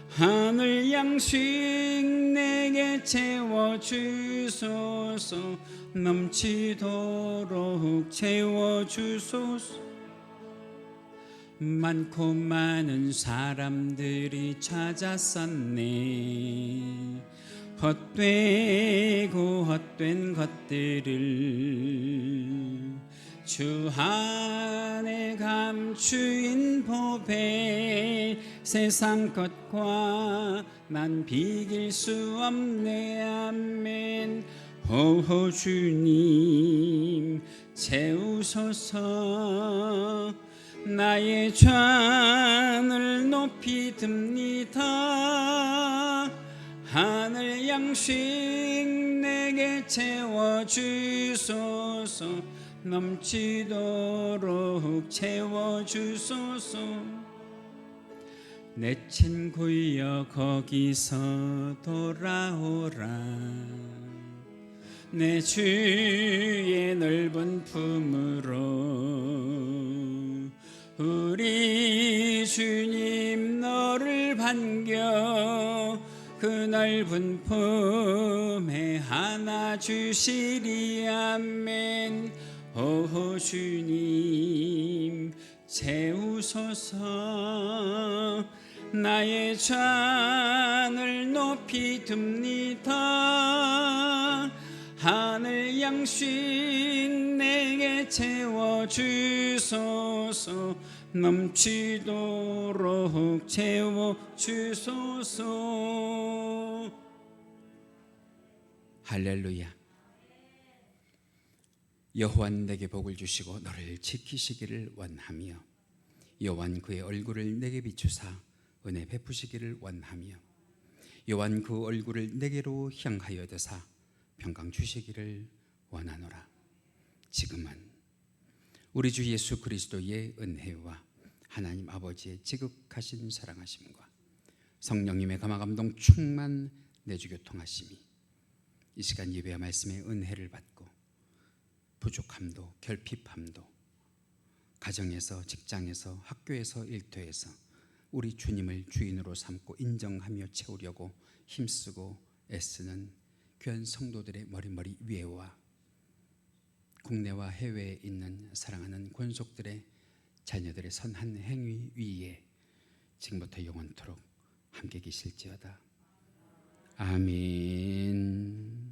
하늘 양식 내게 채워주소서. 넘치도록 채워주소서. 많고 많은 사람들이 찾았었네. 헛되고 헛된 것들을 주 안에 감추인 법에 세상 것과 난 비길 수 없네. 아멘. 오 주님 채우소서. 나의 잔을 높이 듭니다. 하늘 양식 내게 채워주소서. 넘치도록 채워주소서. 내 친구여 거기서 돌아오라. 내 주의 넓은 품으로 우리 주님 너를 반겨 그 넓은 품에 안아 주시리. 아멘. 오 주님 채우소서. 나의 잔을 높이 듭니다. 하늘 양식 내게 채워주소서. 넘치도록 채워주소서. 할렐루야. 여호와는 내게 복을 주시고 너를 지키시기를 원하며 여호와는 그의 얼굴을 내게 비추사 은혜 베푸시기를 원하며 여호와는 그 얼굴을 내게로 향하여 드사 평강 주시기를 원하노라. 지금은 우리 주 예수 그리스도의 은혜와 하나님 아버지의 지극하신 사랑하심과 성령님의 감화감동 충만 내주교통하심이 이 시간 예배와 말씀의 은혜를 받고 부족함도 결핍함도 가정에서 직장에서 학교에서 일터에서 우리 주님을 주인으로 삼고 인정하며 채우려고 힘쓰고 애쓰는 귀한 성도들의 머리 위에와 국내와 해외에 있는 사랑하는 권속들의 자녀들의 선한 행위 위에 지금부터 영원토록 함께 계실지어다. 아멘.